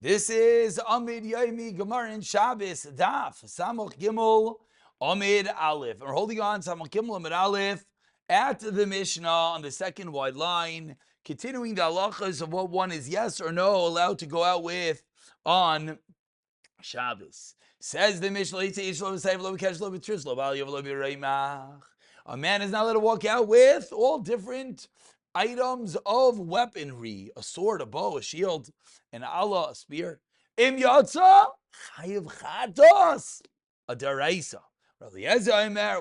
This is Amud Yomi Gemara in Shabbos Daf Samuch Gimel Amud Aleph. We're holding on Samuch Gimel Amud Aleph at the Mishnah on the second wide line, continuing the halachas of what one is yes or no allowed to go out with on Shabbos. Says the Mishnah, a man is not allowed to walk out with all different items of weaponry: a sword, a bow, a shield, an Allah, a spear. Im yatsa chayiv chatos, a daraisa.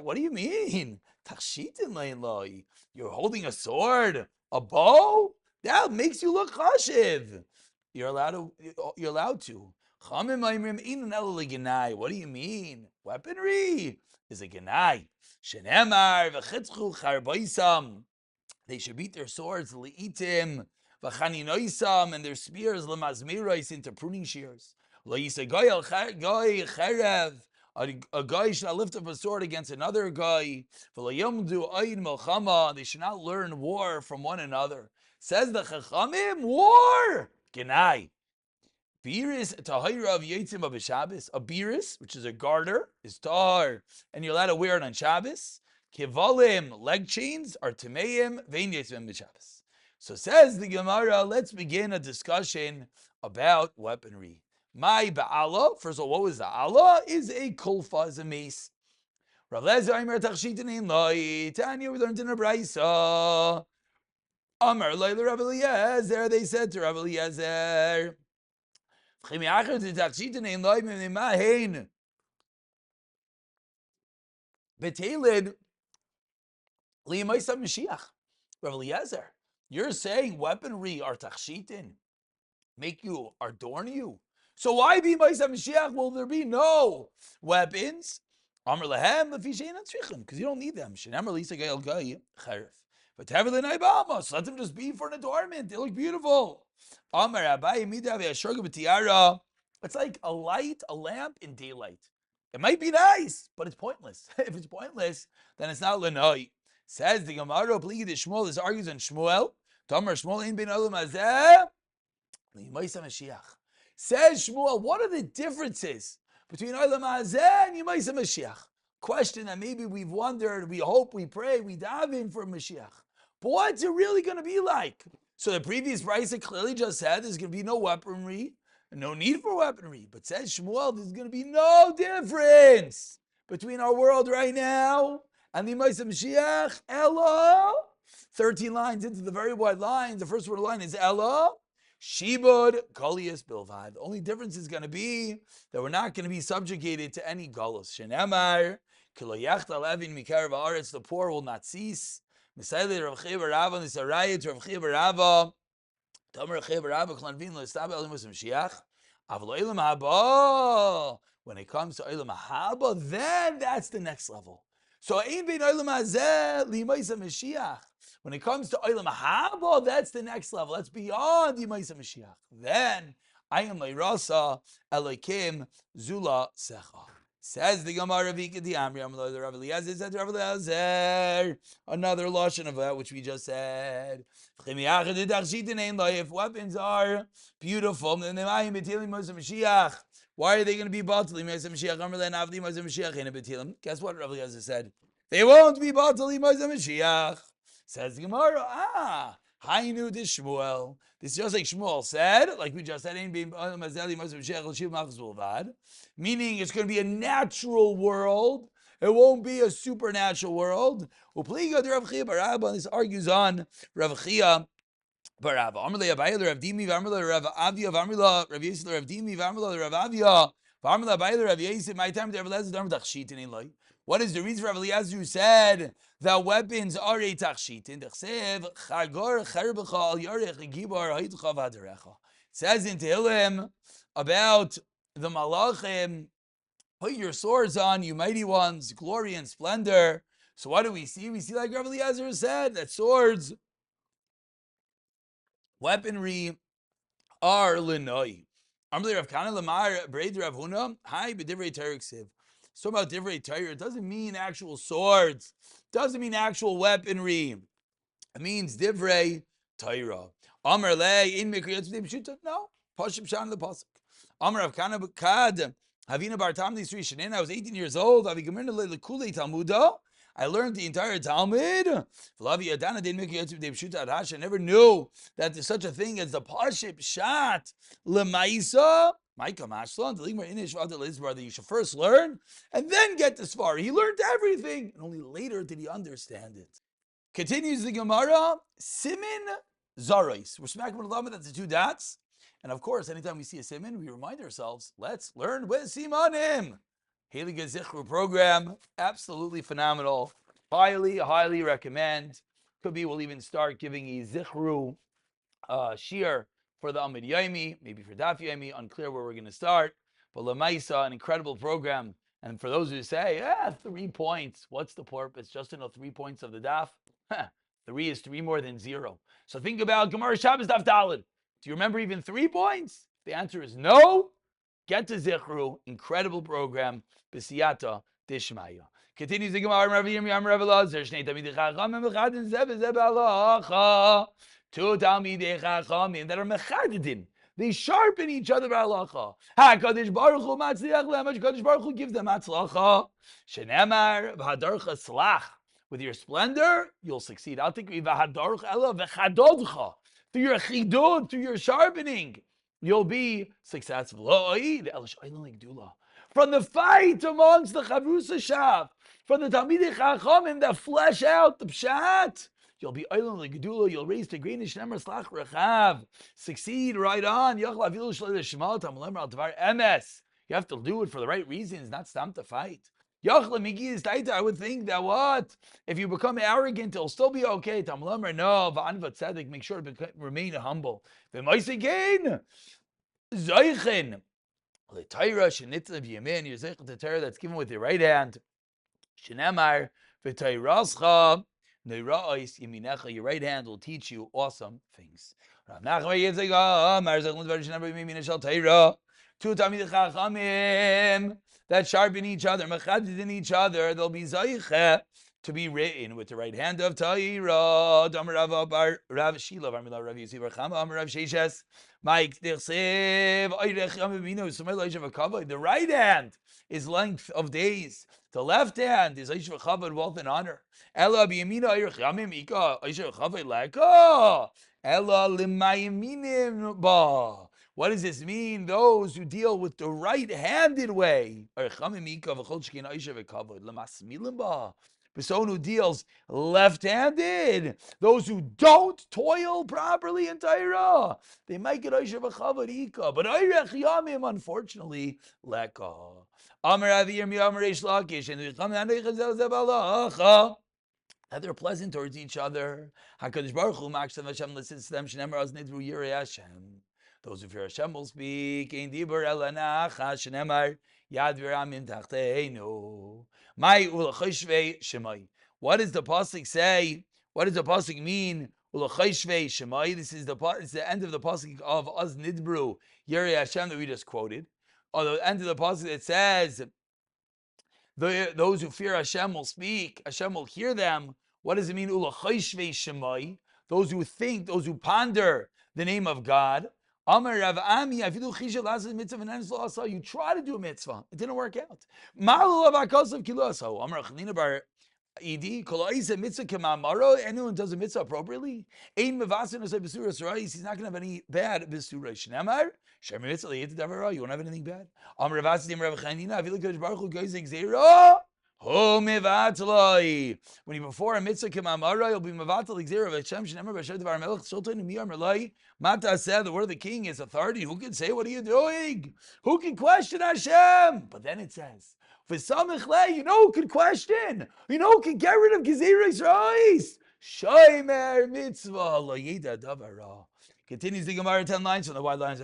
What do you mean? Tachshitin lein loi. You're holding a sword, a bow? That makes you look chashiv. You're allowed to. What do you mean? Weaponry is a genai. Shenemar v'chitzchu charboisam. They should beat their swords leitim v'chaninoisam and their spears lemazmiros into pruning shears. Lo'isagoy al goy cherev. A guy should not lift up a sword against another guy. V'loyomdu ayin melchama. They should not learn war from one another. Says the Chachamim, war genai. Biris tahira of yotzim of Shabbos. A biris, which is a garter, is tahar, and you're allowed to wear it on Shabbos. Kivalim, leg chains, are tameim vein yotzim b'Shabbos. So says the Gemara. Let's begin a discussion about weaponry. My ba'ala. First of all, what was the Allah? Is a kulfa, is a mace. Rav Lezer Aimer tachshitin in loy. Tanya, we learned in a brayso. Amar loy Rav Eliezer. They said to Rav Eliezer, Betelid li'emaisa Mashiach. Rav Eliezer, you're saying weaponry are tachshitin, make you, adorn you. So why be Maisa Mashiach? Will there be no weapons? Amar lehem lefishein atzrichim, because you don't need them. Shenemar lisa gael gai cheref. But tevelin aibama, so let them just be for an adornment. They look beautiful. Amar Abai midav yashorga b'tiara. It's like a light, a lamp in daylight. It might be nice, but it's pointless. If it's pointless, then it's not lenoi. Says the Gemara, pligi de Shmuel. This argues on Shmuel. Tamar Shmuel ein ben olam hazeh li'maisa Mashiach. Says Shmuel, what are the differences between olam hazeh and Yemaisa Mashiach? Question that maybe we've wondered, we hope, we pray, we daven for Mashiach. But what's it really going to be like? So the previous brayso clearly just said there's going to be no weaponry, no need for weaponry. But says Shmuel, there's going to be no difference between our world right now and the Yemaisa Mashiach. Ella, 13 lines into the very wide lines. The first word of the line is Ella. Shibud Golius Bilvad. The only difference is going to be that we're not going to be subjugated to any Golos. Shenemar, Kiloyachta Levin Mikar Va'aretz, the poor will not cease. Misaili Rav Chiya bar Rava, this arayit Rav Chiya bar Rava. Tamer Rav Chiya bar Rava, Klanvin lo Estab Elim Muslim Shiach. Avlo Elim Haba. When it comes to Elim Haba, then that's the next level. So Ein Bein Elim Hazeh Li'Maisa Mashiach. When it comes to Olam Haba, that's the next level. That's beyond the Yemaisa Mashiach. Then, Ayin Leirasa Elokim Zula Secha. Says the Gemara Vika di Amri Amar Rav Eliezer said Rav Eliezer. Another lashon of that which we just said. If weapons are beautiful, then why are they going to be batali Mashiach? Guess what Rav Eliezer said? They won't be batali Mashiach. Says the Gemara, Hainu de Shmuel. This is just like Shmuel said, like we just said, meaning it's going to be a natural world. It won't be a supernatural world. This argues on Rav Chiya bar Rava. Amrle Abayla Rav Dimi, Amrle Rav Avia, Amrle Rav Yisrael Rav Dimi, Amrle Rav Avia, Amrle Abayla Rav Yisrael. My time to Rav Eliezer Darm Dachshit in Eloi. What is the reason for Rav Eliezer who said that weapons are a tachshitin? It says in Tehillim about the malachim, put your swords on, you mighty ones, glory and splendor. So what do we see? We see, like Rav Eliezer said, that swords, weaponry, are linoi. Amrli Rav Kana Lamar Breid Rav Huna. Hi, b'divrei Torah ksiv. So about divrei Torah, it doesn't mean actual swords. Doesn't mean actual weaponry. It means divrei Torah. Amar le in mikriyot pshuta. No, Pashim Shan the Pasuk. Amar Rav Kana Kad Havina Bar Tamdi Sri Shanin. I was 18 years old. Avigamirna Lekule Talmuda. I learned the entire Talmud. I never knew that there's such a thing as the Pashim Shat Lemaisa. That you should first learn and then get to Svar. He learned everything, and only later did he understand it. Continues the Gemara, Simin Zarais. We're smacking with Lama, that's the two dots. And of course, anytime we see a Simin, we remind ourselves, let's learn with Simanim. Heilige Zichru program, absolutely phenomenal. Highly recommend. Could be we'll even start giving a Zichru Shir for the Amud Yomi, maybe for Daf Yomi, unclear where we're going to start. But Lamaisa, an incredible program. And for those who say, 3 points, what's the purpose? Just to know 3 points of the Daf? 3 is 3 more than 0. So think about Gemara Shabbos Daf Daled. Do you remember even 3 points? The answer is no. Get to Zichru, incredible program, B'siyata Dishmaya. Continues the Gemara, Rav Yirmiyam Rav Elazar, Shnei Talmidei Chachamim Mechadin Zeh V'zeh B'Halacha. 2 Talmidei Chachamim that are Mechadin. They sharpen each other b'halacha. HaKadosh Baruch Hu matzliach lehem. HaKadosh Baruch Hu gives them matzlacha. Shenemar v'hadarcha slach. With your splendor, you'll succeed. I'll think v'hadarcha ela v'chadodcha. Through your chidud, through your sharpening, you'll be successful. From the fight amongst the Chavrusa Shav, from the Talmidei Chachamim that flesh out the Pshat, you'll be Eilan L'Gedula, you'll raise to greenish Nemer Slach Rechav. Succeed right on. You have to do it for the right reasons, not stam to fight. I would think that what? If you become arrogant, it'll still be okay. No, make sure to remain humble. Zeichen. L'Torah shenitzav yamin, you're zeichen to Torah that's given with your right hand. Shenemar v'Torascha neira'os yaminecha, your right hand will teach you awesome things. Rav Nachman Yitzchak Amar zeichen l'dvar shenemar yamin shel Torah. 2 Talmidei Chachamim that sharpen each other, mechadid in each other, they'll be zeiche to be written with the right hand of Torah. Damar Rav Bar Rav Shila Varmila Rav Yosef Bar Chama Amar Rav Sheshes Mike Dirsev Oyrech Yamavino Sumayla Yishav Kavod. The right hand is length of days. The left hand is Yishav Kavod, wealth and honor. Ella biyamina Oyrech Yamim Ika Yishav Kavod Leka Ella Limayiminim Ba. What does this mean? Those who deal with the right-handed way. Someone who deals left-handed, those who don't toil properly in Torah, they might get Oisha v'chavod ika, but Oirech Yamim, unfortunately, leka. Amar Avir mi Amar Reish Lakish, and that they're pleasant towards each other. HaKadosh Baruch Hu Makshav Hashem listens to them. Shenemar Az Nidru Yirei Hashem. Those who fear Hashem will speak. Ein dibur elanacha shenemar yad v'ramim tachteinu. Mai ulachishvei shemai. What does the pasuk say? What does the pasuk mean? Ulachishvei shemai. This is the end of the pasuk of Az Nidbru Yirei Hashem that we just quoted. Or the end of the pasuk that says, those who fear Hashem will speak. Hashem will hear them. What does it mean? Ulachishvei shemai. Those who think, those who ponder the name of God. Amar Rav Ami, you try to do a mitzvah, it didn't work out. Amar Chanina bar Idi, anyone does a mitzvah appropriately, he's not going to have any bad b'surah. Shnemar, Shem mitzvah you won't have anything bad. Amar Rav Asi, Rav Chanina, when you before a mitzvah k'mamara, you'll be mevatel gzeira of Hashem. Shenemar b'asher devar melech sultan mi amar lai. Mata said the word of the king is authority. Who can say, what are you doing? Who can question Hashem? But then it says, v'samich lei, you know who can question? You know who can get rid of gezeiras reis? Shomer mitzvah lo yeda davara. Continues the Gemara 10 lines from the wide lines.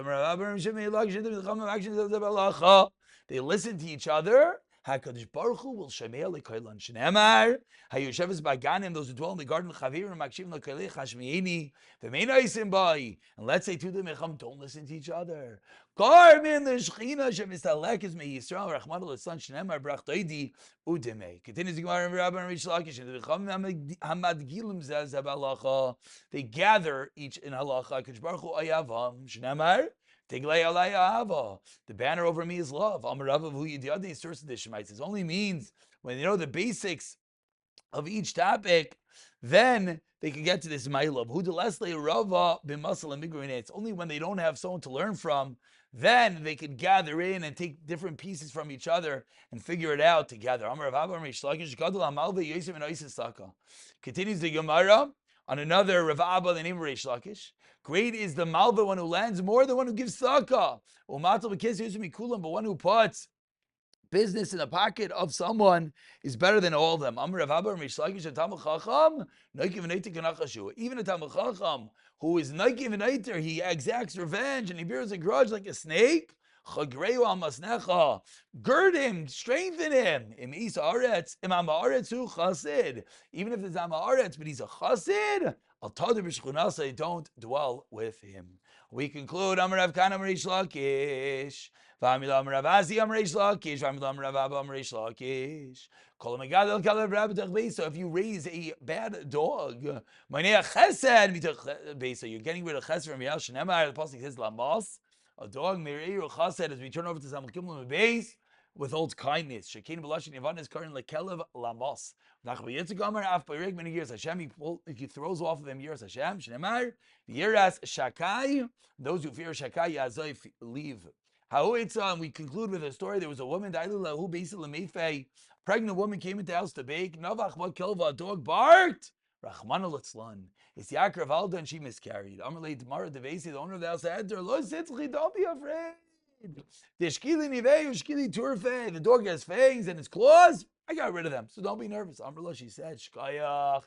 They listen to each other. HaKadosh Baruch Hu will shemei lekaylan shenemar hayosheves baganim, those who dwell in the garden chavirim makshim lekalei chashmieni v'meinaisim bai, and let's say to them, don't listen to each other. Garmin l'shchina shemistalek is me Yisrael rachmana l'san shenemar brach doidi udemei. Continues the Gemara in Rabban Reish Lakish and the Chachamim hamadgilim zeh b'halacha. They gather each in halacha. HaKadosh Baruch Hu ayavam shenemar The banner over me is love. It only means when you know the basics of each topic, then they can get to this ma'ilov. It's only when they don't have someone to learn from, then they could gather in and take different pieces from each other and figure it out together. Continues the Gemara on another Rav Abba, the name of Reish Lakish. Great is the Malva, one who lends more than one who gives tzedakah. But one who puts business in the pocket of someone is better than all of them. Even a Talmud Chacham who is Nike V'Naiter, he exacts revenge and he bears a grudge like a snake. Gird him, strengthen him. Even if it's Amaretz, but he's a Chassid, don't dwell with him. We conclude Amar Rav Kana Amar Reish Lakish. V'amila Amar Rav Asi Amar Reish Lakish. V'amila Amar Rav Abba Amar Reish Lakish. Kol Megadol Kalev Rabbatach Beisa. If you raise a bad dog, Mainei Chesed Mitach Beisa. You're getting rid of Chesed from Yal Shenemar. The pasuk says Lamos. A dog Mereiru Chesed as we turn over to Samach Gimel Beis withholds kindness. Shekin B'Lashin Ivan is currently Kelev Lamos. Many years Hashem, he throws off of them years Hashem. Shnemar, Yeras Shakai, those who fear Shakai Yazayf leave. How it's we conclude with a story. There was a woman, who basically a pregnant woman came into the house to bake. Navach what kilva, a dog barked. Rachmana Litzlan. It's Yaakov Alda and she miscarried. Amalei Tamara Devesi, the owner of the house, said to her, Lo Sitzchi, don't be afraid. The dog has fangs and its claws. I got rid of them, so don't be nervous. Amrullah, she said, Shkayach.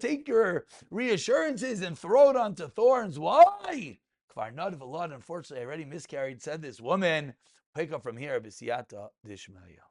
Take your reassurances and throw it onto thorns. Why? Unfortunately, I already miscarried, said this woman. Pick up from here, B'siyata Dishmaya.